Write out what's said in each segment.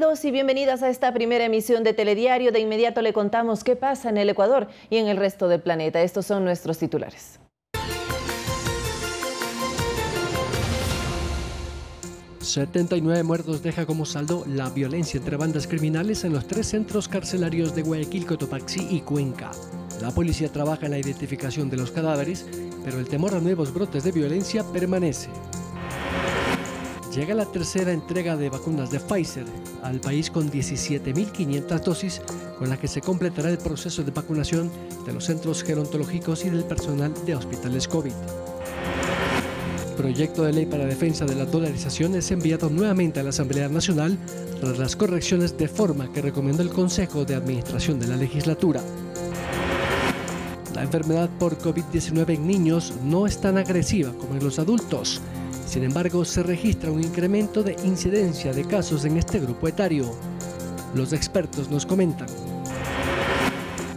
Bienvenidos y bienvenidas a esta primera emisión de Telediario. De inmediato le contamos qué pasa en el Ecuador y en el resto del planeta. Estos son nuestros titulares. 79 muertos deja como saldo la violencia entre bandas criminales en los 3 centros carcelarios de Guayaquil, Cotopaxi y Cuenca. La policía trabaja en la identificación de los cadáveres, pero el temor a nuevos brotes de violencia permanece. Llega la tercera entrega de vacunas de Pfizer al país con 17.500 dosis, con la que se completará el proceso de vacunación de los centros gerontológicos y del personal de hospitales COVID. Proyecto de ley para defensa de la dolarización es enviado nuevamente a la Asamblea Nacional tras las correcciones de forma que recomendó el Consejo de Administración de la Legislatura. La enfermedad por COVID-19 en niños no es tan agresiva como en los adultos. Sin embargo, se registra un incremento de incidencia de casos en este grupo etario. Los expertos nos comentan.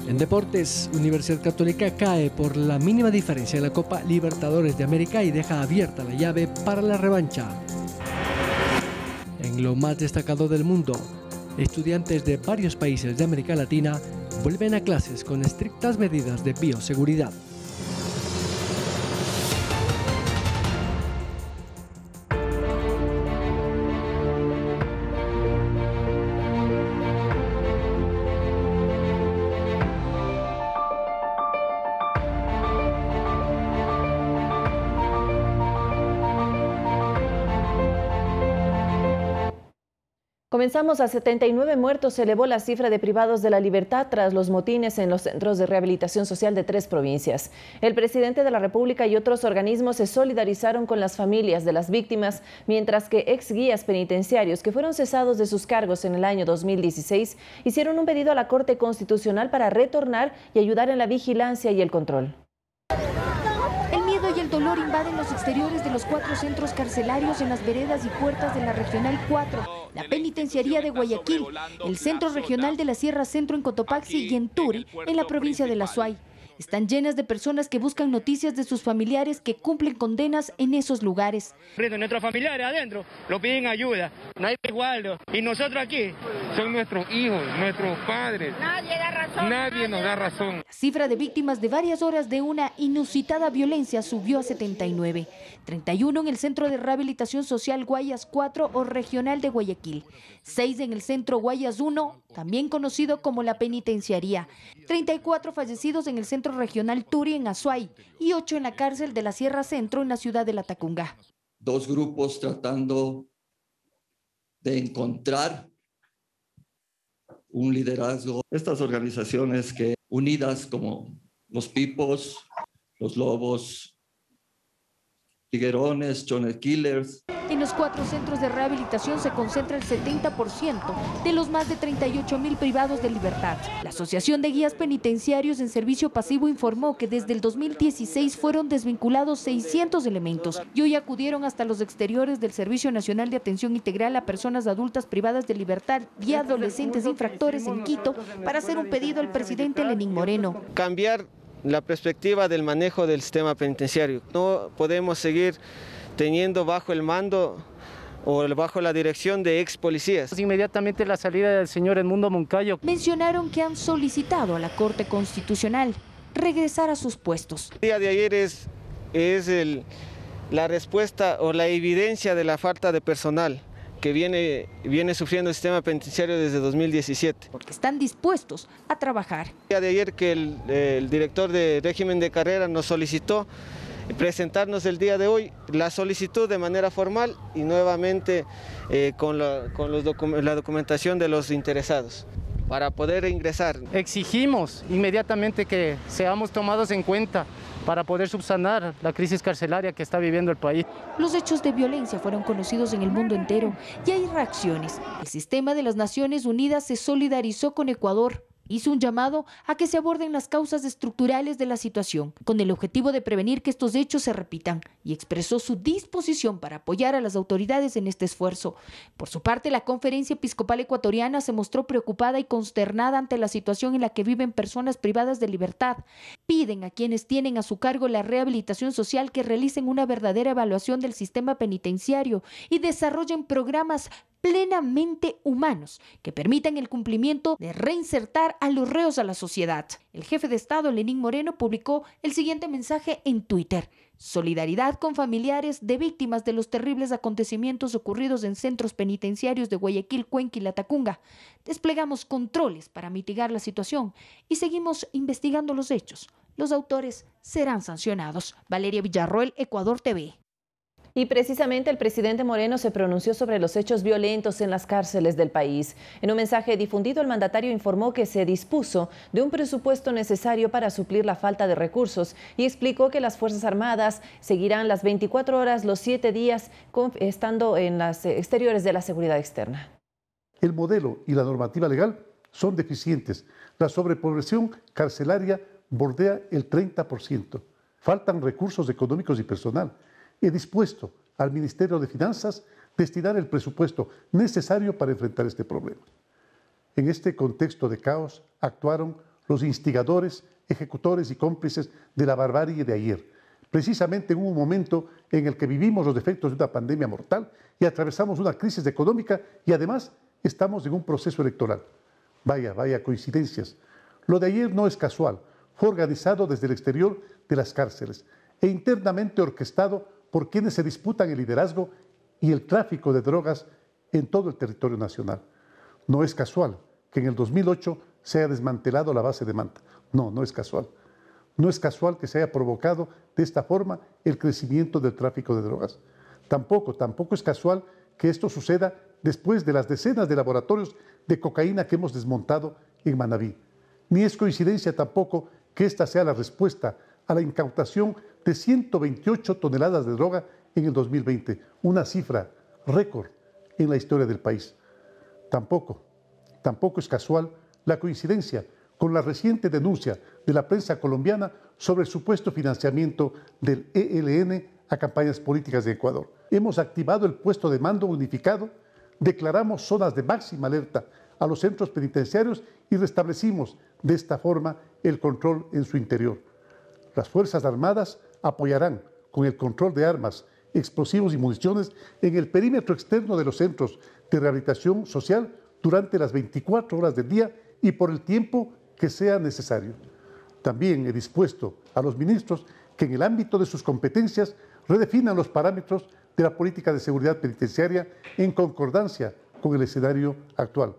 En deportes, Universidad Católica cae por la mínima diferencia en la Copa Libertadores de América y deja abierta la llave para la revancha. En lo más destacado del mundo, estudiantes de varios países de América Latina vuelven a clases con estrictas medidas de bioseguridad. Comenzamos. A 79 muertos se elevó la cifra de privados de la libertad tras los motines en los centros de rehabilitación social de 3 provincias. El presidente de la República y otros organismos se solidarizaron con las familias de las víctimas, mientras que ex guías penitenciarios que fueron cesados de sus cargos en el año 2016 hicieron un pedido a la Corte Constitucional para retornar y ayudar en la vigilancia y el control. Y el dolor invaden los exteriores de los 4 centros carcelarios en las veredas y puertas de la Regional 4, la Penitenciaría de Guayaquil, el Centro Regional de la Sierra Centro en Cotopaxi y en Turi, en la provincia de La Suay. Están llenas de personas que buscan noticias de sus familiares que cumplen condenas en esos lugares. Nuestros familiares adentro lo piden ayuda, no hay resguardo. Y nosotros aquí son nuestros hijos, nuestros padres. Nadie da razón. Nadie nos da razón. La cifra de víctimas de varias horas de una inusitada violencia subió a 79. 31 en el Centro de Rehabilitación Social Guayas 4 o Regional de Guayaquil. 6 en el Centro Guayas 1, también conocido como la Penitenciaría. 34 fallecidos en el Centro Regional Turi en Azuay y 8 en la cárcel de la Sierra Centro en la ciudad de Latacunga. 2 grupos tratando de encontrar un liderazgo. Estas organizaciones que unidas como los Pipos, los Lobos, Tiguerones, Chonet Killers. En los 4 centros de rehabilitación se concentra el 70% de los más de 38.000 privados de libertad. La Asociación de Guías Penitenciarios en Servicio Pasivo informó que desde el 2016 fueron desvinculados 600 elementos y hoy acudieron hasta los exteriores del Servicio Nacional de Atención Integral a Personas Adultas Privadas de Libertad y Adolescentes Infractores en Quito para hacer un pedido al presidente Lenín Moreno. Cambiar la perspectiva del manejo del sistema penitenciario. No podemos seguir teniendo bajo el mando o bajo la dirección de ex policías. Inmediatamente la salida del señor Edmundo Moncayo. Mencionaron que han solicitado a la Corte Constitucional regresar a sus puestos. El día de ayer es la respuesta o la evidencia de la falta de personal que viene sufriendo el sistema penitenciario desde 2017. Porque están dispuestos a trabajar. El día de ayer que el director de régimen de carrera nos solicitó presentarnos el día de hoy la solicitud de manera formal y nuevamente con la documentación de los interesados para poder ingresar. Exigimos inmediatamente que seamos tomados en cuenta para poder subsanar la crisis carcelaria que está viviendo el país. Los hechos de violencia fueron conocidos en el mundo entero y hay reacciones. El sistema de las Naciones Unidas se solidarizó con Ecuador. Hizo un llamado a que se aborden las causas estructurales de la situación, con el objetivo de prevenir que estos hechos se repitan, y expresó su disposición para apoyar a las autoridades en este esfuerzo. Por su parte, la Conferencia Episcopal Ecuatoriana se mostró preocupada y consternada ante la situación en la que viven personas privadas de libertad. Piden a quienes tienen a su cargo la rehabilitación social que realicen una verdadera evaluación del sistema penitenciario y desarrollen programas plenamente humanos que permitan el cumplimiento de reinsertar a los reos a la sociedad. El jefe de Estado, Lenín Moreno, publicó el siguiente mensaje en Twitter: solidaridad con familiares de víctimas de los terribles acontecimientos ocurridos en centros penitenciarios de Guayaquil, Cuenca y Latacunga. Desplegamos controles para mitigar la situación y seguimos investigando los hechos. Los autores serán sancionados. Valeria Villarroel, Ecuador TV. Y precisamente el presidente Moreno se pronunció sobre los hechos violentos en las cárceles del país. En un mensaje difundido, el mandatario informó que se dispuso de un presupuesto necesario para suplir la falta de recursos y explicó que las Fuerzas Armadas seguirán las 24 horas, los 7 días, estando en las exteriores de la seguridad externa. El modelo y la normativa legal son deficientes. La sobrepoblación carcelaria bordea el 30%. Faltan recursos económicos y personal. He dispuesto al Ministerio de Finanzas destinar el presupuesto necesario para enfrentar este problema. En este contexto de caos actuaron los instigadores, ejecutores y cómplices de la barbarie de ayer, precisamente en un momento en el que vivimos los efectos de una pandemia mortal y atravesamos una crisis económica y además estamos en un proceso electoral. Vaya coincidencias. Lo de ayer no es casual, fue organizado desde el exterior de las cárceles e internamente orquestado por quienes se disputan el liderazgo y el tráfico de drogas en todo el territorio nacional. No es casual que en el 2008 se haya desmantelado la base de Manta. No es casual. No es casual que se haya provocado de esta forma el crecimiento del tráfico de drogas. Tampoco es casual que esto suceda después de las decenas de laboratorios de cocaína que hemos desmontado en Manabí. Ni es coincidencia tampoco que esta sea la respuesta a la incautación de 128 toneladas de droga en el 2020, una cifra récord en la historia del país. Tampoco es casual la coincidencia con la reciente denuncia de la prensa colombiana sobre el supuesto financiamiento del ELN a campañas políticas de Ecuador. Hemos activado el puesto de mando unificado, declaramos zonas de máxima alerta a los centros penitenciarios y restablecimos de esta forma el control en su interior. Las Fuerzas Armadas apoyarán con el control de armas, explosivos y municiones en el perímetro externo de los centros de rehabilitación social durante las 24 horas del día y por el tiempo que sea necesario. También he dispuesto a los ministros que en el ámbito de sus competencias redefinan los parámetros de la política de seguridad penitenciaria en concordancia con el escenario actual.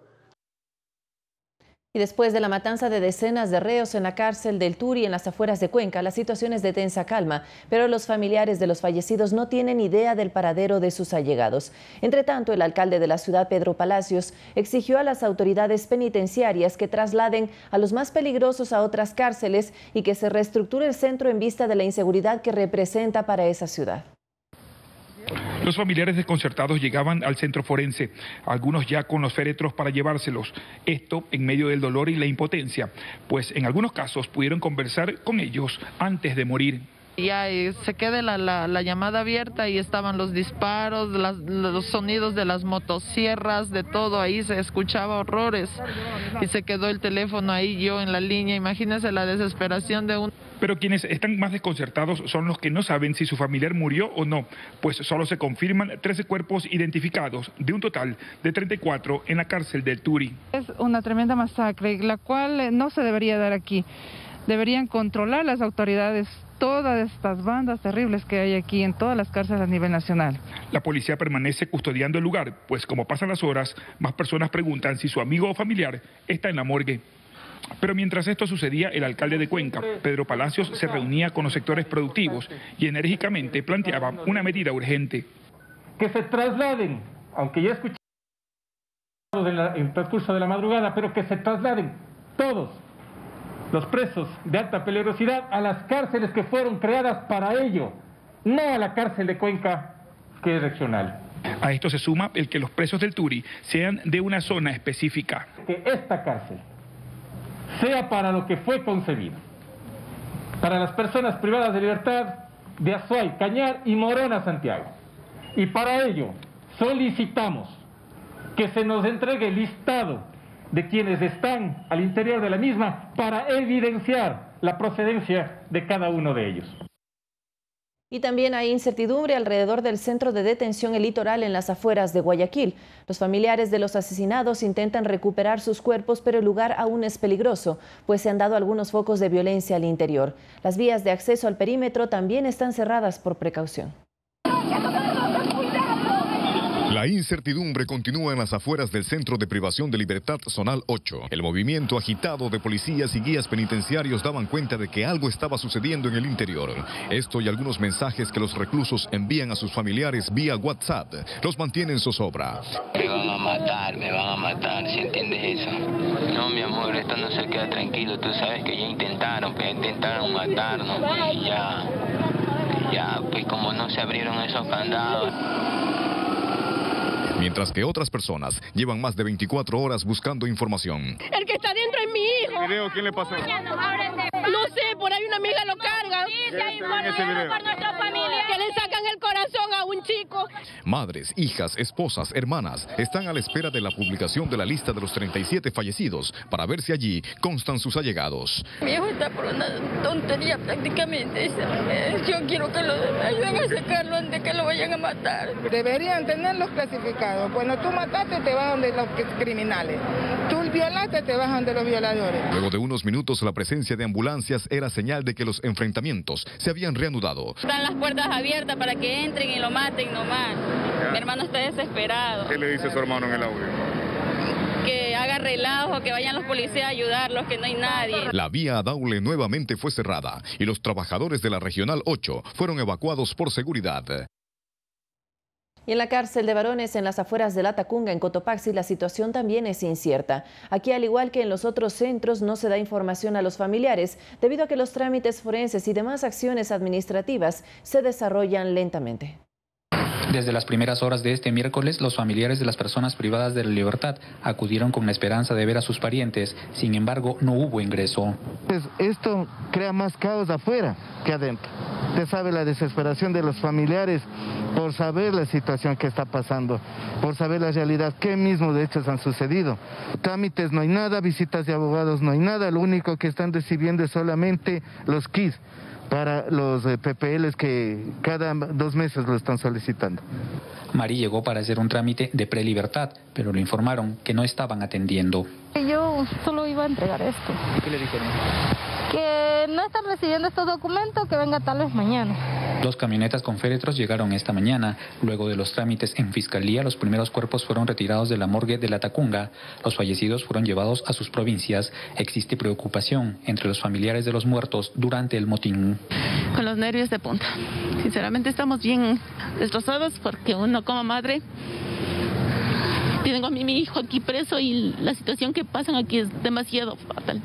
Y después de la matanza de decenas de reos en la cárcel del Turi en las afueras de Cuenca, la situación es de tensa calma, pero los familiares de los fallecidos no tienen idea del paradero de sus allegados. Entre tanto, el alcalde de la ciudad, Pedro Palacios, exigió a las autoridades penitenciarias que trasladen a los más peligrosos a otras cárceles y que se reestructure el centro en vista de la inseguridad que representa para esa ciudad. Los familiares desconcertados llegaban al centro forense, algunos ya con los féretros para llevárselos. Esto en medio del dolor y la impotencia, pues en algunos casos pudieron conversar con ellos antes de morir. Ya se queda la llamada abierta y estaban los disparos, los sonidos de las motosierras, de todo, ahí se escuchaba horrores y se quedó el teléfono ahí, yo en la línea. Imagínense la desesperación de un... Pero quienes están más desconcertados son los que no saben si su familiar murió o no, pues solo se confirman 13 cuerpos identificados de un total de 34 en la cárcel del Turi. Es una tremenda masacre, la cual no se debería dar aquí. Deberían controlar las autoridades todas estas bandas terribles que hay aquí en todas las cárceles a nivel nacional. La policía permanece custodiando el lugar, pues como pasan las horas, más personas preguntan si su amigo o familiar está en la morgue. Pero mientras esto sucedía, el alcalde de Cuenca, Pedro Palacios, se reunía con los sectores productivos y enérgicamente planteaba una medida urgente. Que se trasladen, aunque ya escuché en el transcurso de la madrugada, pero que se trasladen todos los presos de alta peligrosidad a las cárceles que fueron creadas para ello, no a la cárcel de Cuenca, que es regional. A esto se suma el que los presos del Turi sean de una zona específica. Que esta cárcel sea para lo que fue concebido, para las personas privadas de libertad de Azuay, Cañar y Morona, Santiago. Y para ello solicitamos que se nos entregue el listado de quienes están al interior de la misma para evidenciar la procedencia de cada uno de ellos. Y también hay incertidumbre alrededor del centro de detención El Litoral en las afueras de Guayaquil. Los familiares de los asesinados intentan recuperar sus cuerpos, pero el lugar aún es peligroso, pues se han dado algunos focos de violencia al interior. Las vías de acceso al perímetro también están cerradas por precaución. La incertidumbre continúa en las afueras del Centro de Privación de Libertad Zonal 8. El movimiento agitado de policías y guías penitenciarios daban cuenta de que algo estaba sucediendo en el interior. Esto y algunos mensajes que los reclusos envían a sus familiares vía WhatsApp los mantienen en zozobra. Me van a matar, ¿sí entiendes eso? No, mi amor, esto no se queda tranquilo. Tú sabes que ya intentaron matarnos y ya, pues como no se abrieron esos candados. Mientras que otras personas llevan más de 24 horas buscando información. El que está dentro es mi hijo. ¿El video quién le pasó? No sé, por ahí una amiga lo carga. Que le sacan el corazón a un chico. Madres, hijas, esposas, hermanas están a la espera de la publicación de la lista de los 37 fallecidos para ver si allí constan sus allegados. Mi hijo está por una tontería prácticamente. Yo quiero que lo ayuden a sacarlo antes de que lo vayan a matar. Deberían tenerlos clasificados. Cuando tú mataste te vas donde los criminales. Tú violaste te vas donde los violadores. Luego de unos minutos la presencia de ambulancias era señal de que los enfrentamientos se habían reanudado. Están las puertas abiertas para que entren y lo maten nomás. Mi hermano está desesperado. ¿Qué le dice su hermano en el audio? Que haga relajo, que vayan los policías a ayudarlos, que no hay nadie. La vía a Daule nuevamente fue cerrada y los trabajadores de la Regional 8 fueron evacuados por seguridad. Y en la cárcel de varones en las afueras de La Tacunga, en Cotopaxi, la situación también es incierta. Aquí, al igual que en los otros centros, no se da información a los familiares debido a que los trámites forenses y demás acciones administrativas se desarrollan lentamente. Desde las primeras horas de este miércoles, los familiares de las personas privadas de la libertad acudieron con la esperanza de ver a sus parientes. Sin embargo, no hubo ingreso. Pues esto crea más caos afuera que adentro. Usted sabe la desesperación de los familiares por saber la situación que está pasando, por saber la realidad, qué mismos hechos han sucedido. Trámites no hay nada, visitas de abogados no hay nada, lo único que están recibiendo es solamente los kits para los PPLs que cada 2 meses lo están solicitando. Mari llegó para hacer un trámite de prelibertad, pero le informaron que no estaban atendiendo. Yo solo iba a entregar esto. ¿Qué le dijeron? Que no están recibiendo estos documentos, que venga tal vez mañana. 2 camionetas con féretros llegaron esta mañana. Luego de los trámites en fiscalía, los primeros cuerpos fueron retirados de la morgue de La Tacunga. Los fallecidos fueron llevados a sus provincias. Existe preocupación entre los familiares de los muertos durante el motín. Con los nervios de punta. Sinceramente estamos bien destrozados porque uno como madre, tengo a mi hijo aquí preso y la situación que pasan aquí es demasiado fatal.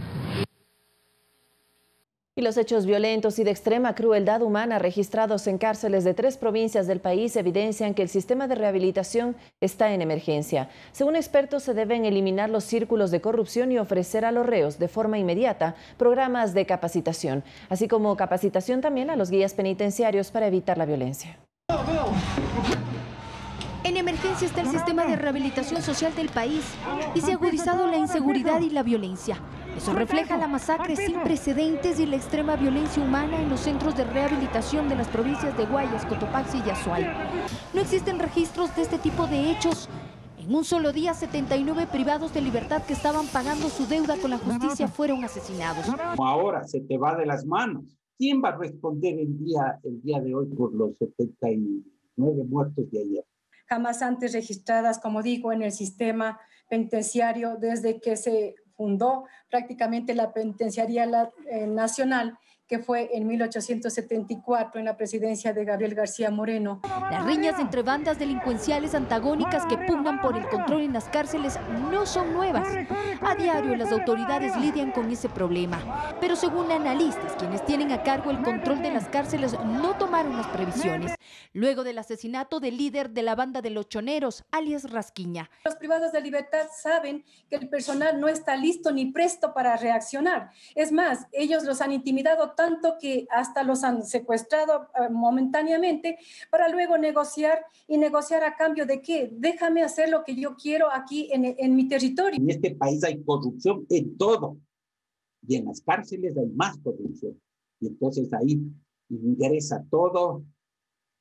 Y los hechos violentos y de extrema crueldad humana registrados en cárceles de 3 provincias del país evidencian que el sistema de rehabilitación está en emergencia. Según expertos, se deben eliminar los círculos de corrupción y ofrecer a los reos de forma inmediata programas de capacitación, así como capacitación también a los guías penitenciarios para evitar la violencia. En emergencia está el sistema de rehabilitación social del país y se ha agudizado la inseguridad y la violencia. Eso refleja la masacre sin precedentes y la extrema violencia humana en los centros de rehabilitación de las provincias de Guayas, Cotopaxi y Azuay. No existen registros de este tipo de hechos. En un solo día, 79 privados de libertad que estaban pagando su deuda con la justicia fueron asesinados. Ahora se te va de las manos. ¿Quién va a responder el día de hoy por los 79 muertos de ayer? Jamás antes registradas, como digo, en el sistema penitenciario desde que se fundó prácticamente la Penitenciaría Nacional, que fue en 1874 en la presidencia de Gabriel García Moreno. Las riñas entre bandas delincuenciales antagónicas que pugnan por el control en las cárceles no son nuevas. A diario las autoridades lidian con ese problema. Pero según analistas, quienes tienen a cargo el control de las cárceles no tomaron las previsiones. Luego del asesinato del líder de la banda de los choneros, alias Rasquiña. Los privados de libertad saben que el personal no está listo ni presto para reaccionar. Es más, ellos los han intimidado tanto que hasta los han secuestrado momentáneamente para luego negociar a cambio de ¿qué? Déjame hacer lo que yo quiero aquí en mi territorio. En este país hay corrupción en todo y en las cárceles hay más corrupción y entonces ahí ingresa todo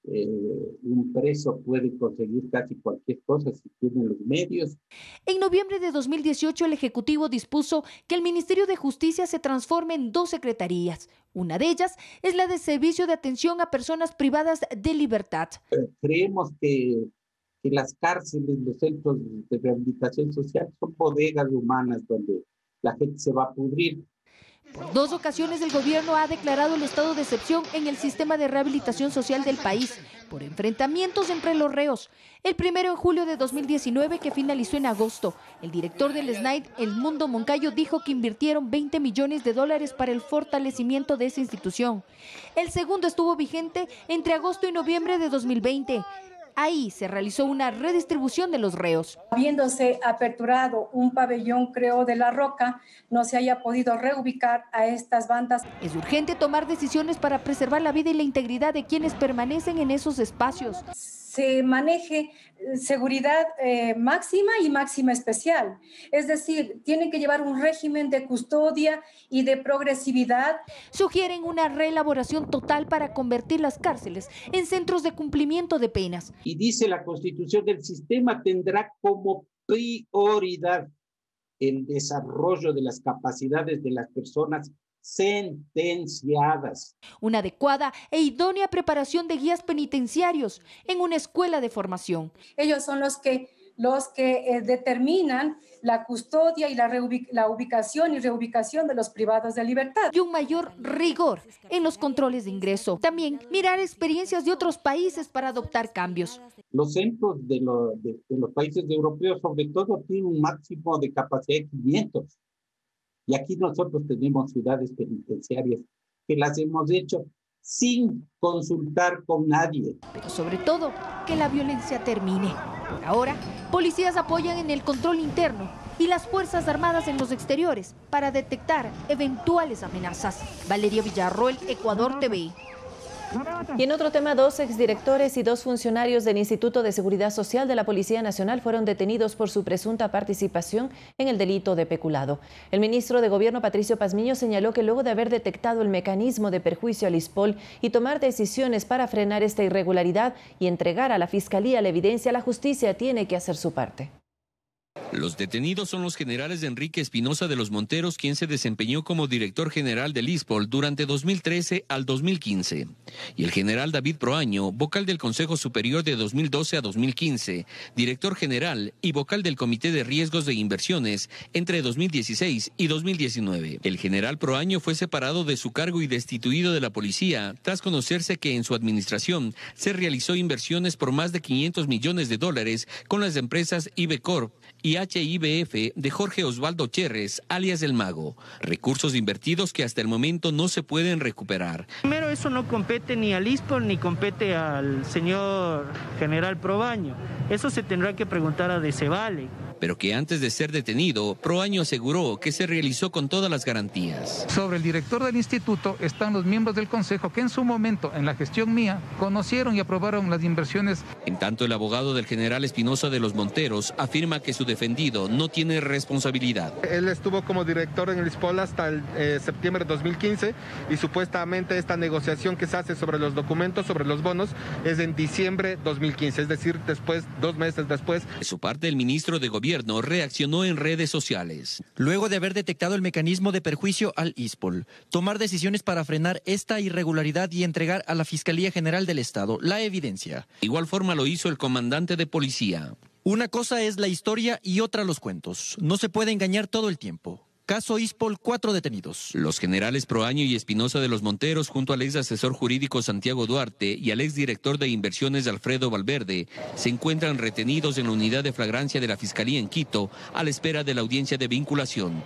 un preso puede conseguir casi cualquier cosa si tiene los medios. En noviembre de 2018, el Ejecutivo dispuso que el Ministerio de Justicia se transforme en 2 secretarías. Una de ellas es la de Servicio de Atención a Personas Privadas de Libertad. Creemos que las cárceles, los centros de rehabilitación social son bodegas humanas donde la gente se va a pudrir. Por 2 ocasiones el gobierno ha declarado el estado de excepción en el sistema de rehabilitación social del país por enfrentamientos entre los reos. El primero en julio de 2019, que finalizó en agosto. El director del SNAID, Edmundo Moncayo, dijo que invirtieron $20 millones para el fortalecimiento de esa institución. El segundo estuvo vigente entre agosto y noviembre de 2020. Ahí se realizó una redistribución de los reos. Habiéndose aperturado un pabellón, creo, de La Roca, no se haya podido reubicar a estas bandas. Es urgente tomar decisiones para preservar la vida y la integridad de quienes permanecen en esos espacios. Se maneje seguridad máxima y máxima especial. Es decir, tienen que llevar un régimen de custodia y de progresividad. Sugieren una reelaboración total para convertir las cárceles en centros de cumplimiento de penas. Y dice la Constitución del sistema tendrá como prioridad el desarrollo de las capacidades de las personas sentenciadas. Una adecuada e idónea preparación de guías penitenciarios en una escuela de formación. Ellos son los que determinan la custodia y la ubicación y reubicación de los privados de libertad. Y un mayor rigor en los controles de ingreso. También mirar experiencias de otros países para adoptar cambios. Los centros de los países europeos, sobre todo, tienen un máximo de capacidad de 500. Y aquí nosotros tenemos ciudades penitenciarias que las hemos hecho sin consultar con nadie. Pero sobre todo, que la violencia termine. Por ahora, policías apoyan en el control interno y las Fuerzas Armadas en los exteriores para detectar eventuales amenazas. Valeria Villarroel, Ecuador TV. Y en otro tema, 2 exdirectores y 2 funcionarios del Instituto de Seguridad Social de la Policía Nacional fueron detenidos por su presunta participación en el delito de peculado. El ministro de Gobierno, Patricio Pazmiño, señaló que luego de haber detectado el mecanismo de perjuicio al ISPOL y tomar decisiones para frenar esta irregularidad y entregar a la Fiscalía la evidencia, la justicia tiene que hacer su parte. Los detenidos son los generales Enrique Espinosa de los Monteros, quien se desempeñó como director general del ISPOL durante 2013 al 2015, y el general David Proaño, vocal del Consejo Superior de 2012 a 2015, director general y vocal del Comité de Riesgos de Inversiones entre 2016 y 2019. El general Proaño fue separado de su cargo y destituido de la policía tras conocerse que en su administración se realizó inversiones por más de $500 millones con las empresas IBECORP y HIBF de Jorge Osvaldo Cherres, alias El Mago. Recursos invertidos que hasta el momento no se pueden recuperar. Primero, eso no compete ni al ISPOL ni compete al señor general Proaño. Eso se tendrá que preguntar a Decevale. Pero que antes de ser detenido, Proaño aseguró que se realizó con todas las garantías. Sobre el director del instituto están los miembros del consejo que en su momento, en la gestión mía, conocieron y aprobaron las inversiones. En tanto, el abogado del general Espinosa de los Monteros afirma que su defendido no tiene responsabilidad. Él estuvo como director en el ISPOL hasta el septiembre de 2015 y supuestamente esta negociación que se hace sobre los documentos, sobre los bonos, es en diciembre de 2015, es decir, 2 meses después. De su parte, el ministro de Gobierno reaccionó en redes sociales. Luego de haber detectado el mecanismo de perjuicio al ISPOL, tomar decisiones para frenar esta irregularidad y entregar a la Fiscalía General del Estado la evidencia. De igual forma lo hizo el comandante de policía. Una cosa es la historia y otra los cuentos. No se puede engañar todo el tiempo. Caso ISPOL, 4 detenidos. Los generales Proaño y Espinosa de los Monteros, junto al ex asesor jurídico Santiago Duarte y al ex director de inversiones Alfredo Valverde, se encuentran retenidos en la unidad de flagrancia de la Fiscalía en Quito, a la espera de la audiencia de vinculación.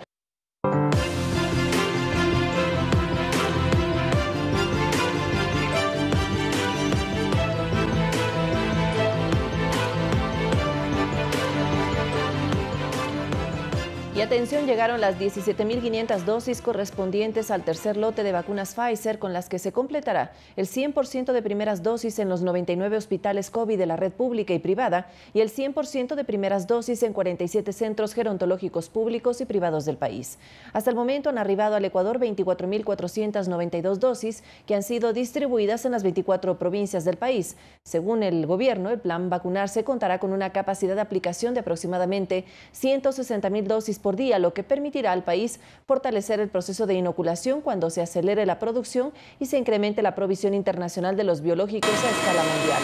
Y atención llegaron las 17.500 dosis correspondientes al tercer lote de vacunas Pfizer, con las que se completará el 100% de primeras dosis en los 99 hospitales COVID de la red pública y privada y el 100% de primeras dosis en 47 centros gerontológicos públicos y privados del país. Hasta el momento han arribado al Ecuador 24.492 dosis que han sido distribuidas en las 24 provincias del país. Según el gobierno, el plan Vacunarse contará con una capacidad de aplicación de aproximadamente 160.000 dosis por día, lo que permitirá al país fortalecer el proceso de inoculación cuando se acelere la producción y se incremente la provisión internacional de los biológicos a escala mundial.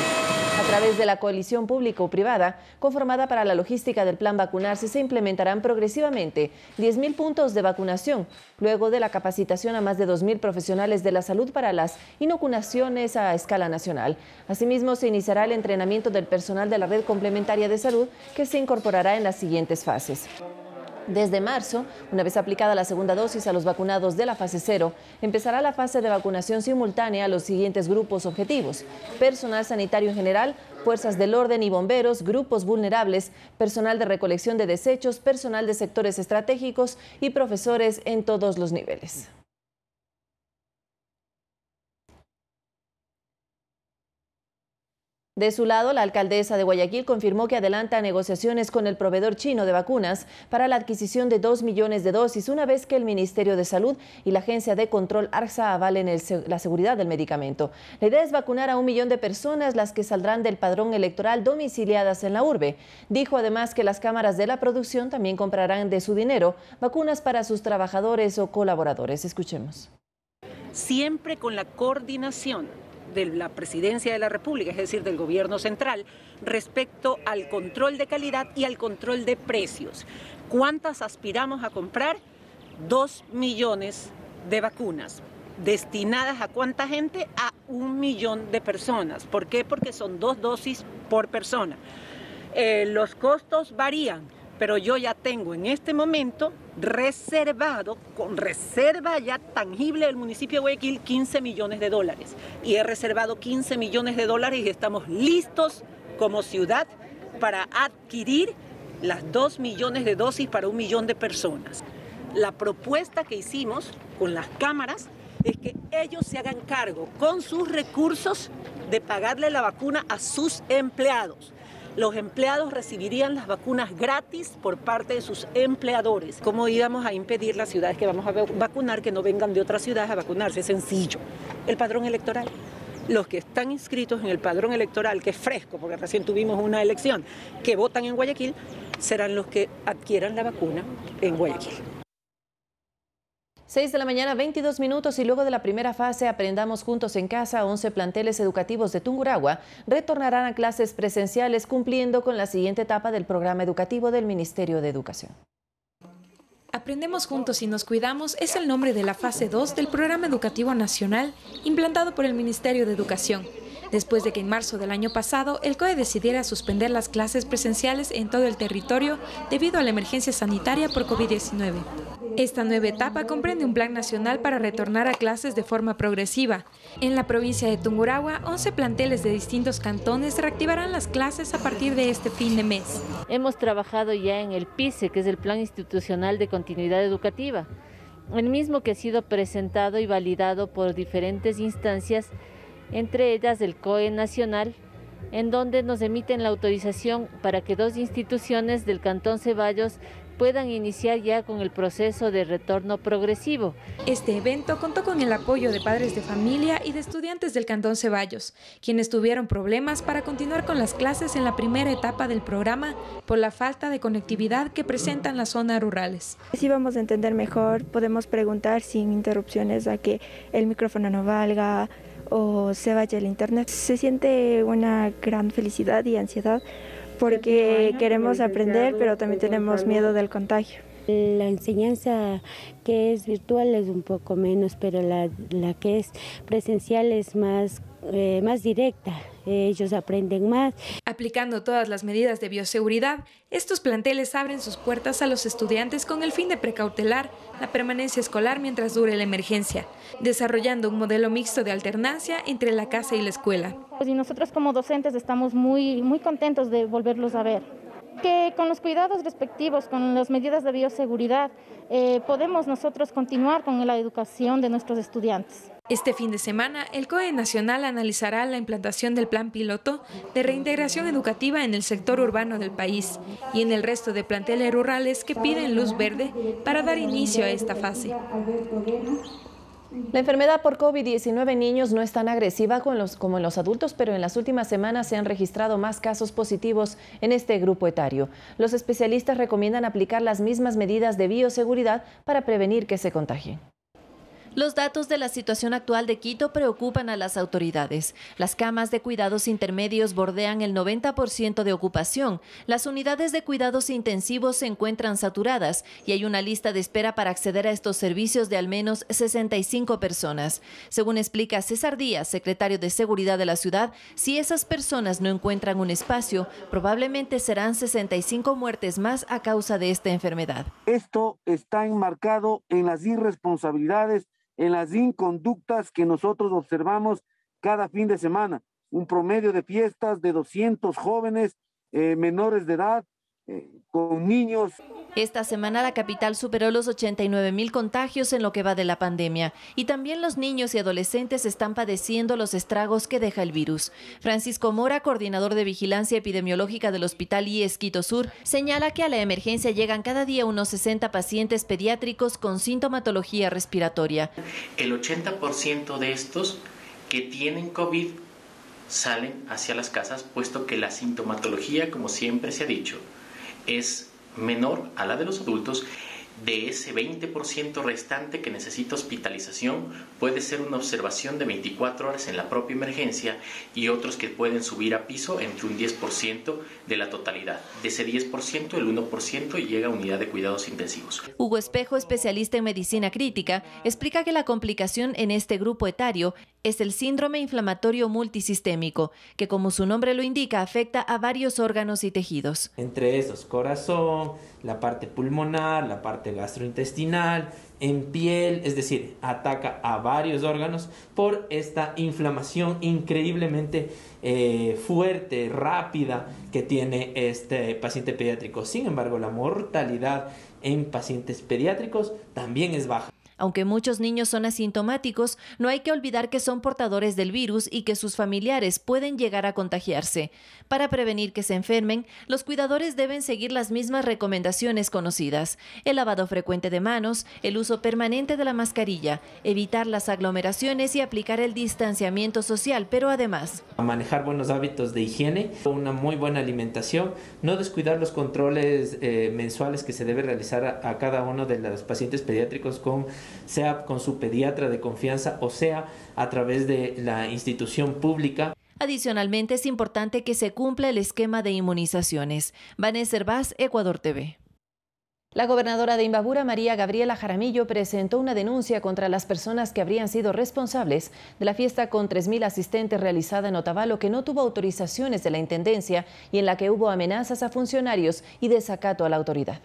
A través de la coalición público-privada, conformada para la logística del plan Vacunarse, se implementarán progresivamente 10.000 puntos de vacunación, luego de la capacitación a más de 2.000 profesionales de la salud para las inoculaciones a escala nacional. Asimismo, se iniciará el entrenamiento del personal de la red complementaria de salud, que se incorporará en las siguientes fases. Desde marzo, una vez aplicada la segunda dosis a los vacunados de la fase 0, empezará la fase de vacunación simultánea a los siguientes grupos objetivos: personal sanitario en general, fuerzas del orden y bomberos, grupos vulnerables, personal de recolección de desechos, personal de sectores estratégicos y profesores en todos los niveles. De su lado, la alcaldesa de Guayaquil confirmó que adelanta negociaciones con el proveedor chino de vacunas para la adquisición de 2 millones de dosis, una vez que el Ministerio de Salud y la Agencia de Control ARSA avalen la seguridad del medicamento. La idea es vacunar a 1 millón de personas, las que saldrán del padrón electoral domiciliadas en la urbe. Dijo además que las cámaras de la producción también comprarán de su dinero vacunas para sus trabajadores o colaboradores. Escuchemos. Siempre con la coordinación de la Presidencia de la República, es decir, del Gobierno Central, respecto al control de calidad y al control de precios. ¿Cuántas aspiramos a comprar? 2 millones de vacunas. ¿Destinadas a cuánta gente? A 1 millón de personas. ¿Por qué? Porque son 2 dosis por persona. Los costos varían, pero yo ya tengo en este momento reservado, con reserva ya tangible del municipio de Guayaquil, 15 millones de dólares. Y he reservado 15 millones de dólares y estamos listos como ciudad para adquirir las 2 millones de dosis para 1 millón de personas. La propuesta que hicimos con las cámaras es que ellos se hagan cargo con sus recursos de pagarle la vacuna a sus empleados. Los empleados recibirían las vacunas gratis por parte de sus empleadores. ¿Cómo íbamos a impedir las ciudades que vamos a vacunar que no vengan de otras ciudades a vacunarse? Es sencillo. El padrón electoral. Los que están inscritos en el padrón electoral, que es fresco, porque recién tuvimos una elección, que votan en Guayaquil, serán los que adquieran la vacuna en Guayaquil. 6 de la mañana, 22 minutos, y luego de la primera fase Aprendamos Juntos en Casa, 11 planteles educativos de Tungurahua retornarán a clases presenciales, cumpliendo con la siguiente etapa del programa educativo del Ministerio de Educación. Aprendemos Juntos y Nos Cuidamos es el nombre de la fase 2 del programa educativo nacional implantado por el Ministerio de Educación, después de que en marzo del año pasado el COE decidiera suspender las clases presenciales en todo el territorio debido a la emergencia sanitaria por COVID-19. Esta nueva etapa comprende un plan nacional para retornar a clases de forma progresiva. En la provincia de Tungurahua, 11 planteles de distintos cantones reactivarán las clases a partir de este fin de mes. Hemos trabajado ya en el PICE, que es el Plan Institucional de Continuidad Educativa, el mismo que ha sido presentado y validado por diferentes instancias, entre ellas el COE nacional, en donde nos emiten la autorización para que 2 instituciones del Cantón Ceballos puedan iniciar ya con el proceso de retorno progresivo. Este evento contó con el apoyo de padres de familia y de estudiantes del Cantón Ceballos, quienes tuvieron problemas para continuar con las clases en la primera etapa del programa por la falta de conectividad que presentan las zonas rurales. Si vamos a entender mejor, podemos preguntar sin interrupciones a que el micrófono no valga o se vaya el internet. Se siente una gran felicidad y ansiedad porque queremos aprender, pero también tenemos miedo del contagio. La enseñanza que es virtual es un poco menos, pero la que es presencial es más directa. Ellos aprenden más. Aplicando todas las medidas de bioseguridad, estos planteles abren sus puertas a los estudiantes con el fin de precautelar la permanencia escolar mientras dure la emergencia, desarrollando un modelo mixto de alternancia entre la casa y la escuela. Y nosotros como docentes estamos muy contentos de volverlos a ver. que con los cuidados respectivos, con las medidas de bioseguridad, podemos nosotros continuar con la educación de nuestros estudiantes. Este fin de semana, el COE Nacional analizará la implantación del plan piloto de reintegración educativa en el sector urbano del país y en el resto de planteles rurales que piden luz verde para dar inicio a esta fase. La enfermedad por COVID-19 en niños no es tan agresiva como en los adultos, pero en las últimas semanas se han registrado más casos positivos en este grupo etario. Los especialistas recomiendan aplicar las mismas medidas de bioseguridad para prevenir que se contagien. Los datos de la situación actual de Quito preocupan a las autoridades. Las camas de cuidados intermedios bordean el 90% de ocupación. Las unidades de cuidados intensivos se encuentran saturadas y hay una lista de espera para acceder a estos servicios de al menos 65 personas. Según explica César Díaz, secretario de Seguridad de la ciudad, si esas personas no encuentran un espacio, probablemente serán 65 muertes más a causa de esta enfermedad. Esto está enmarcado en las irresponsabilidades, en las inconductas que nosotros observamos cada fin de semana. Un promedio de fiestas de 200 jóvenes menores de edad, con niños. Esta semana la capital superó los 89.000 contagios en lo que va de la pandemia y también los niños y adolescentes están padeciendo los estragos que deja el virus. Francisco Mora, coordinador de vigilancia epidemiológica del Hospital IES Quito Sur, señala que a la emergencia llegan cada día unos 60 pacientes pediátricos con sintomatología respiratoria. El 80% de estos que tienen COVID salen hacia las casas, puesto que la sintomatología, como siempre se ha dicho, es menor a la de los adultos. De ese 20% restante que necesita hospitalización, puede ser una observación de 24 horas en la propia emergencia y otros que pueden subir a piso entre un 10% de la totalidad. De ese 10%, el 1% llega a unidad de cuidados intensivos. Hugo Espejo, especialista en medicina crítica, explica que la complicación en este grupo etario es el síndrome inflamatorio multisistémico, que como su nombre lo indica, afecta a varios órganos y tejidos. Entre esos, corazón, la parte pulmonar, la parte gastrointestinal, en piel, es decir, ataca a varios órganos por esta inflamación increíblemente fuerte, rápida que tiene este paciente pediátrico. Sin embargo, la mortalidad en pacientes pediátricos también es baja. Aunque muchos niños son asintomáticos, no hay que olvidar que son portadores del virus y que sus familiares pueden llegar a contagiarse. Para prevenir que se enfermen, los cuidadores deben seguir las mismas recomendaciones conocidas: el lavado frecuente de manos, el uso permanente de la mascarilla, evitar las aglomeraciones y aplicar el distanciamiento social, pero además manejar buenos hábitos de higiene, una muy buena alimentación, no descuidar los controles mensuales que se debe realizar a cada uno de los pacientes pediátricos, sea con su pediatra de confianza o sea a través de la institución pública. Adicionalmente, es importante que se cumpla el esquema de inmunizaciones. Vanessa Herbaz, Ecuador TV. La gobernadora de Imbabura, María Gabriela Jaramillo, presentó una denuncia contra las personas que habrían sido responsables de la fiesta con 3.000 asistentes realizada en Otavalo, que no tuvo autorizaciones de la Intendencia y en la que hubo amenazas a funcionarios y desacato a la autoridad.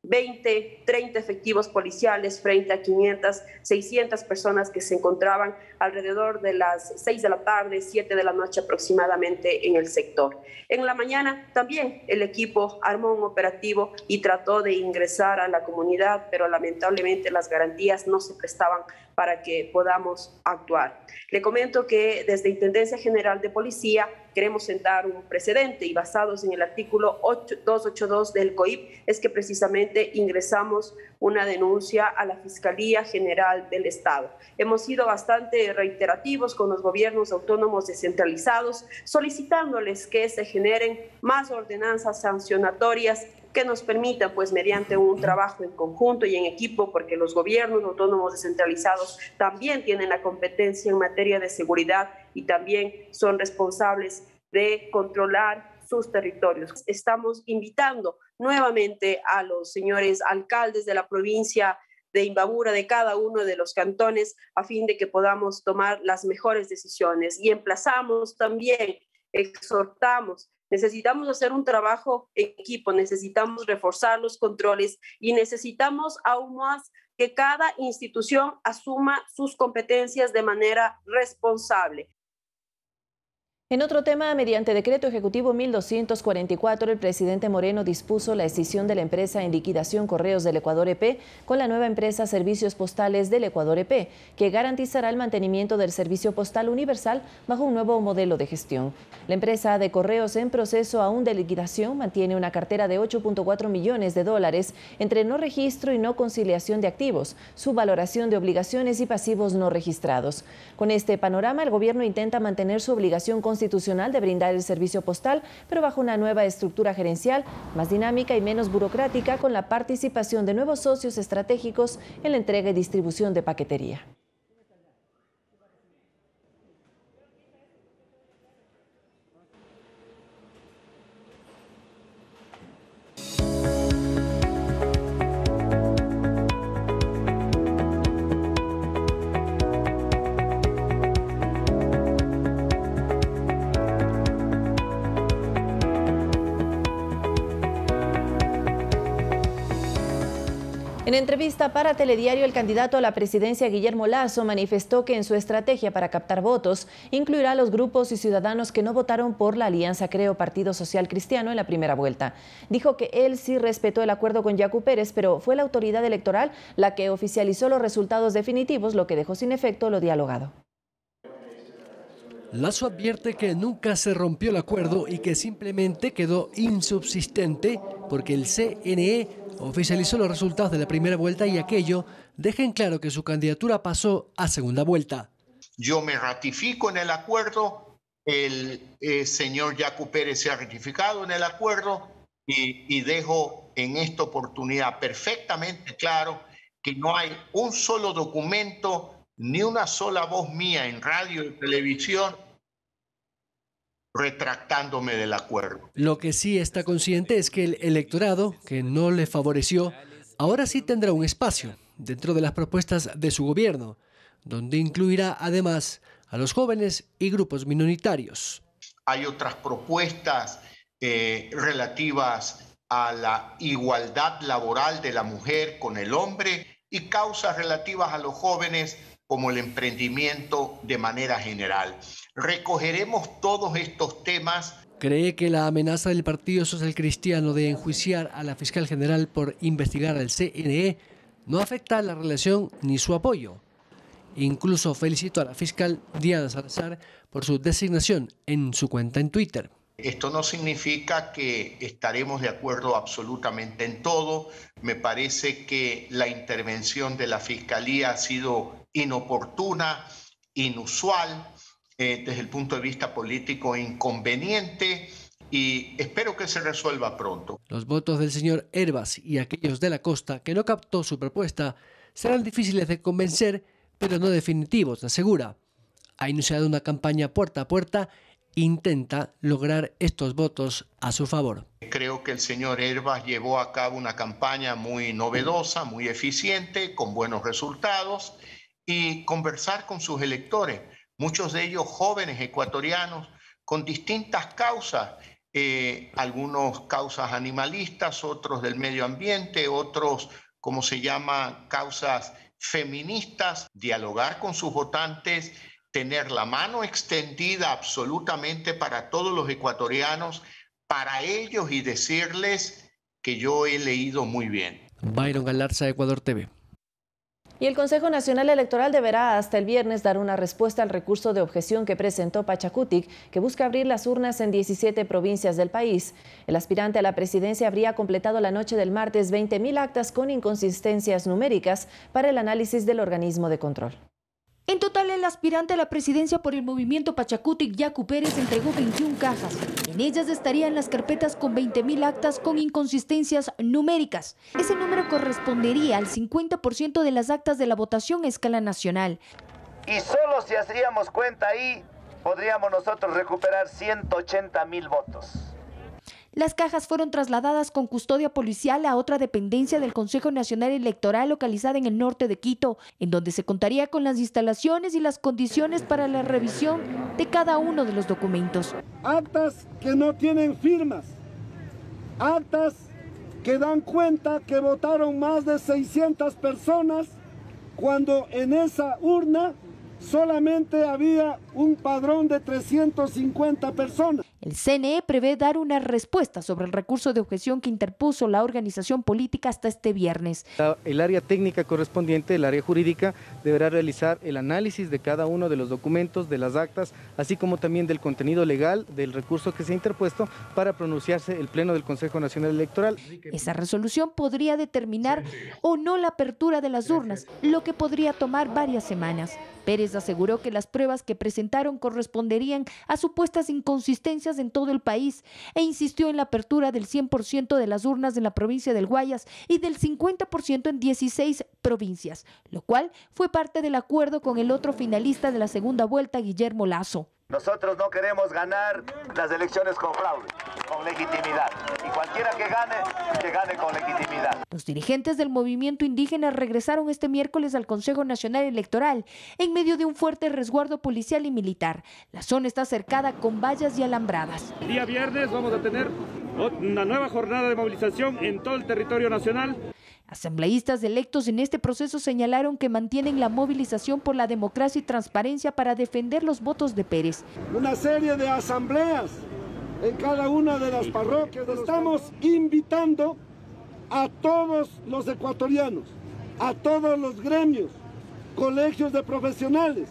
20, 30 efectivos policiales frente a 500, 600 personas que se encontraban alrededor de las 6 de la tarde, 7 de la noche aproximadamente en el sector. En la mañana también el equipo armó un operativo y trató de ingresar a la comunidad, pero lamentablemente las garantías no se prestaban para que podamos actuar. Le comento que desde Intendencia General de Policía queremos sentar un precedente y basados en el artículo 282 del COIP es que precisamente ingresamos una denuncia a la Fiscalía General del Estado. Hemos sido bastante reiterativos con los gobiernos autónomos descentralizados, solicitándoles que se generen más ordenanzas sancionatorias que nos permitan, pues mediante un trabajo en conjunto y en equipo, porque los gobiernos autónomos descentralizados también tienen la competencia en materia de seguridad y también son responsables de controlar sus territorios. Estamos invitando nuevamente a los señores alcaldes de la provincia de Imbabura, de cada uno de los cantones, a fin de que podamos tomar las mejores decisiones. Y emplazamos también, exhortamos, necesitamos hacer un trabajo en equipo, necesitamos reforzar los controles y necesitamos aún más que cada institución asuma sus competencias de manera responsable. En otro tema, mediante decreto ejecutivo 1244, el presidente Moreno dispuso la escisión de la empresa en liquidación Correos del Ecuador EP con la nueva empresa Servicios Postales del Ecuador EP, que garantizará el mantenimiento del servicio postal universal bajo un nuevo modelo de gestión. La empresa de correos en proceso aún de liquidación mantiene una cartera de 8.4 millones de dólares entre no registro y no conciliación de activos, subvaloración de obligaciones y pasivos no registrados. Con este panorama, el gobierno intenta mantener su obligación constitucional de brindar el servicio postal, pero bajo una nueva estructura gerencial, más dinámica y menos burocrática, con la participación de nuevos socios estratégicos en la entrega y distribución de paquetería. En entrevista para Telediario, el candidato a la presidencia Guillermo Lasso manifestó que en su estrategia para captar votos incluirá a los grupos y ciudadanos que no votaron por la Alianza Creo Partido Social Cristiano en la primera vuelta. Dijo que él sí respetó el acuerdo con Yacu Pérez, pero fue la autoridad electoral la que oficializó los resultados definitivos, lo que dejó sin efecto lo dialogado. Lasso advierte que nunca se rompió el acuerdo y que simplemente quedó insubsistente porque el CNE oficializó los resultados de la primera vuelta y aquello deja en claro que su candidatura pasó a segunda vuelta. Yo me ratifico en el acuerdo, el señor Yacu Pérez se ha ratificado en el acuerdo y dejo en esta oportunidad perfectamente claro que no hay un solo documento ni una sola voz mía en radio y televisión retractándome del acuerdo. Lo que sí está consciente es que el electorado, que no le favoreció, ahora sí tendrá un espacio dentro de las propuestas de su gobierno, donde incluirá además a los jóvenes y grupos minoritarios. Hay otras propuestas relativas a la igualdad laboral de la mujer con el hombre y causas relativas a los jóvenes como el emprendimiento de manera general. Recogeremos todos estos temas. Cree que la amenaza del Partido Social Cristiano de enjuiciar a la fiscal general por investigar al CNE no afecta la relación ni su apoyo. Incluso felicitó a la fiscal Diana Salazar por su designación en su cuenta en Twitter. Esto no significa que estaremos de acuerdo absolutamente en todo. Me parece que la intervención de la Fiscalía ha sido inoportuna, inusual, desde el punto de vista político inconveniente y espero que se resuelva pronto. Los votos del señor Herbas y aquellos de la costa que no captó su propuesta serán difíciles de convencer, pero no definitivos, asegura. Ha iniciado una campaña puerta a puerta. Intenta lograr estos votos a su favor. Creo que el señor Herbas llevó a cabo una campaña muy novedosa, muy eficiente, con buenos resultados y conversar con sus electores, muchos de ellos jóvenes ecuatorianos con distintas causas, algunos causas animalistas, otros del medio ambiente, otros, como se llama, causas feministas, dialogar con sus votantes, tener la mano extendida absolutamente para todos los ecuatorianos, para ellos y decirles que yo he leído muy bien. Byron Galarza, Ecuador TV. Y el Consejo Nacional Electoral deberá hasta el viernes dar una respuesta al recurso de objeción que presentó Pachacutic, que busca abrir las urnas en 17 provincias del país. El aspirante a la presidencia habría completado la noche del martes 20.000 actas con inconsistencias numéricas para el análisis del organismo de control. En total, el aspirante a la presidencia por el movimiento Pachacutic, Yacu Pérez, entregó 21 cajas. En ellas estarían las carpetas con 20.000 actas con inconsistencias numéricas. Ese número correspondería al 50% de las actas de la votación a escala nacional. Y solo si hacíamos cuenta ahí, podríamos nosotros recuperar 180.000 votos. Las cajas fueron trasladadas con custodia policial a otra dependencia del Consejo Nacional Electoral localizada en el norte de Quito, en donde se contaría con las instalaciones y las condiciones para la revisión de cada uno de los documentos. Actas que no tienen firmas, actas que dan cuenta que votaron más de 600 personas cuando en esa urna solamente había un padrón de 350 personas. El CNE prevé dar una respuesta sobre el recurso de objeción que interpuso la organización política hasta este viernes. El área técnica correspondiente, el área jurídica, deberá realizar el análisis de cada uno de los documentos, de las actas, así como también del contenido legal del recurso que se ha interpuesto para pronunciarse el Pleno del Consejo Nacional Electoral. Esa resolución podría determinar o no la apertura de las urnas, lo que podría tomar varias semanas. Pérez aseguró que las pruebas que presentaron corresponderían a supuestas inconsistencias en todo el país e insistió en la apertura del 100% de las urnas en la provincia del Guayas y del 50% en 16 provincias, lo cual fue parte del acuerdo con el otro finalista de la segunda vuelta, Guillermo Lasso. Nosotros no queremos ganar las elecciones con fraude, con legitimidad. Y cualquiera que gane con legitimidad. Los dirigentes del movimiento indígena regresaron este miércoles al Consejo Nacional Electoral en medio de un fuerte resguardo policial y militar. La zona está cercada con vallas y alambradas. El día viernes vamos a tener una nueva jornada de movilización en todo el territorio nacional. Asambleístas electos en este proceso señalaron que mantienen la movilización por la democracia y transparencia para defender los votos de Pérez. Una serie de asambleas en cada una de las parroquias. Estamos invitando a todos los ecuatorianos, a todos los gremios, colegios de profesionales.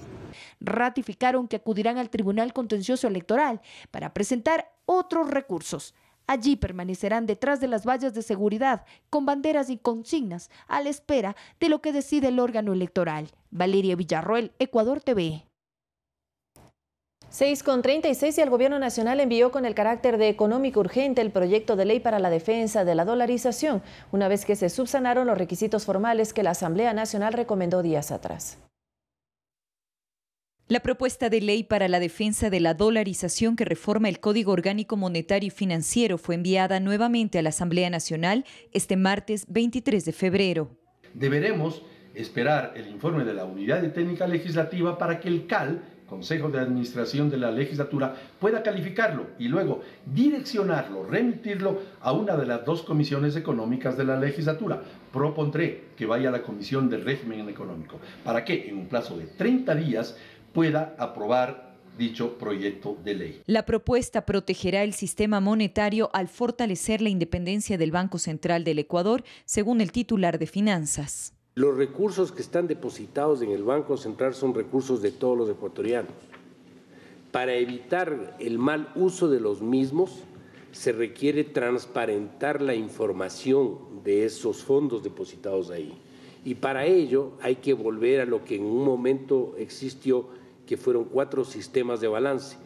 Ratificaron que acudirán al Tribunal Contencioso Electoral para presentar otros recursos. Allí permanecerán detrás de las vallas de seguridad, con banderas y consignas, a la espera de lo que decide el órgano electoral. Valeria Villarroel, Ecuador TV. 6:36 y el Gobierno Nacional envió con el carácter de económico urgente el proyecto de ley para la defensa de la dolarización, una vez que se subsanaron los requisitos formales que la Asamblea Nacional recomendó días atrás. La propuesta de ley para la defensa de la dolarización que reforma el Código Orgánico Monetario y Financiero fue enviada nuevamente a la Asamblea Nacional este martes 23 de febrero. Deberemos esperar el informe de la Unidad de Técnica Legislativa para que el CAL, Consejo de Administración de la Legislatura, pueda calificarlo y luego direccionarlo, remitirlo a una de las dos comisiones económicas de la legislatura. Propondré que vaya a la Comisión de Régimen Económico para que en un plazo de 30 días pueda aprobar dicho proyecto de ley. La propuesta protegerá el sistema monetario al fortalecer la independencia del Banco Central del Ecuador, según el titular de Finanzas. Los recursos que están depositados en el Banco Central son recursos de todos los ecuatorianos. Para evitar el mal uso de los mismos, se requiere transparentar la información de esos fondos depositados ahí. Y para ello hay que volver a lo que en un momento existió, que fueron 4 sistemas de balance,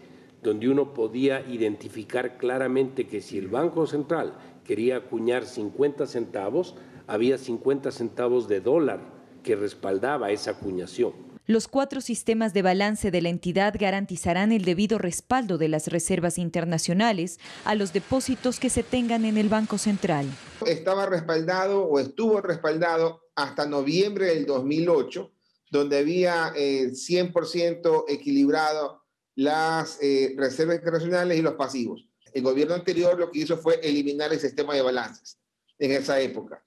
donde uno podía identificar claramente que si el Banco Central quería acuñar 50 centavos, había 50 centavos de dólar que respaldaba esa acuñación. Los 4 sistemas de balance de la entidad garantizarán el debido respaldo de las reservas internacionales a los depósitos que se tengan en el Banco Central. Estaba respaldado o estuvo respaldado hasta noviembre del 2008, donde había 100% equilibrado las reservas internacionales y los pasivos. El gobierno anterior lo que hizo fue eliminar el sistema de balances en esa época.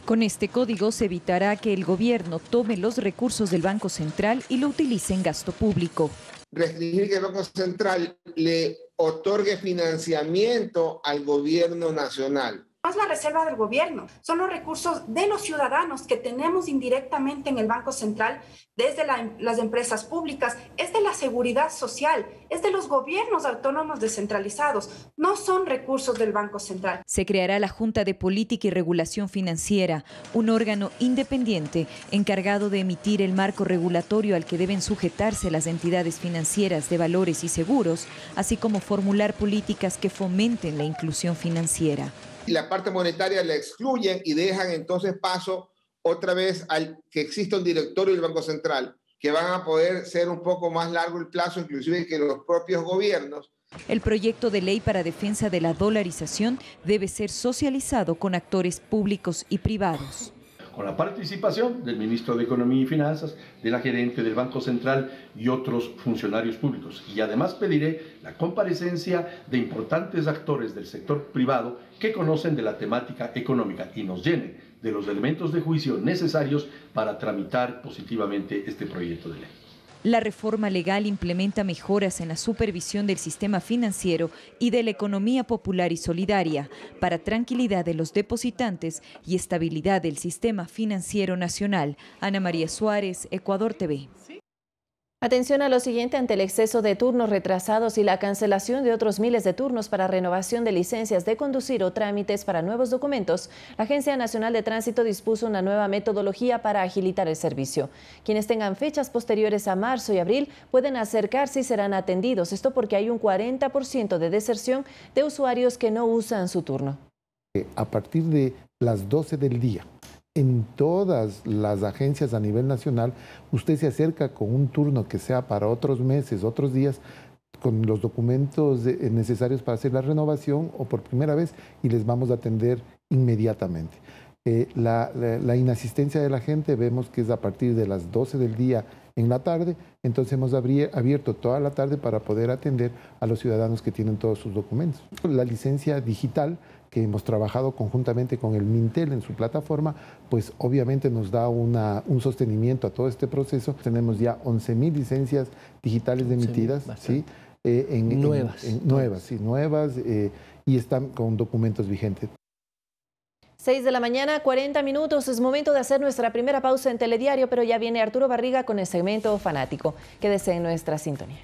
Con este código se evitará que el gobierno tome los recursos del Banco Central y lo utilice en gasto público. Restringir que el Banco Central le otorgue financiamiento al gobierno nacional. No es la reserva del gobierno, son los recursos de los ciudadanos que tenemos indirectamente en el Banco Central, desde las empresas públicas, es de la seguridad social, es de los gobiernos autónomos descentralizados, no son recursos del Banco Central. Se creará la Junta de Política y Regulación Financiera, un órgano independiente encargado de emitir el marco regulatorio al que deben sujetarse las entidades financieras de valores y seguros, así como formular políticas que fomenten la inclusión financiera. La parte monetaria la excluyen y dejan entonces paso otra vez al que exista un directorio del Banco Central, que van a poder ser un poco más largo el plazo, inclusive que los propios gobiernos. El proyecto de ley para defensa de la dolarización debe ser socializado con actores públicos y privados. Con la participación del ministro de Economía y Finanzas, de la gerente del Banco Central y otros funcionarios públicos. Y además pediré la comparecencia de importantes actores del sector privado que conocen de la temática económica y nos llenen de los elementos de juicio necesarios para tramitar positivamente este proyecto de ley. La reforma legal implementa mejoras en la supervisión del sistema financiero y de la economía popular y solidaria para tranquilidad de los depositantes y estabilidad del sistema financiero nacional. Ana María Suárez, Ecuador TV. Atención a lo siguiente: ante el exceso de turnos retrasados y la cancelación de otros miles de turnos para renovación de licencias de conducir o trámites para nuevos documentos, la Agencia Nacional de Tránsito dispuso una nueva metodología para agilitar el servicio. Quienes tengan fechas posteriores a marzo y abril pueden acercarse y serán atendidos. Esto porque hay un 40% de deserción de usuarios que no usan su turno. A partir de las 12 del día, en todas las agencias a nivel nacional, usted se acerca con un turno que sea para otros meses, otros días, con los documentos necesarios para hacer la renovación o por primera vez, y les vamos a atender inmediatamente. La inasistencia de la gente vemos que es a partir de las 12 del día en la tarde, entonces hemos abierto toda la tarde para poder atender a los ciudadanos que tienen todos sus documentos. La licencia digital, que hemos trabajado conjuntamente con el Mintel en su plataforma, pues obviamente nos da un sostenimiento a todo este proceso. Tenemos ya 11.000 licencias digitales emitidas, ¿sí? Nuevas, y están con documentos vigentes. 6 de la mañana, 40 minutos. Es momento de hacer nuestra primera pausa en Telediario, pero ya viene Arturo Barriga con el segmento fanático. Quédese en nuestra sintonía.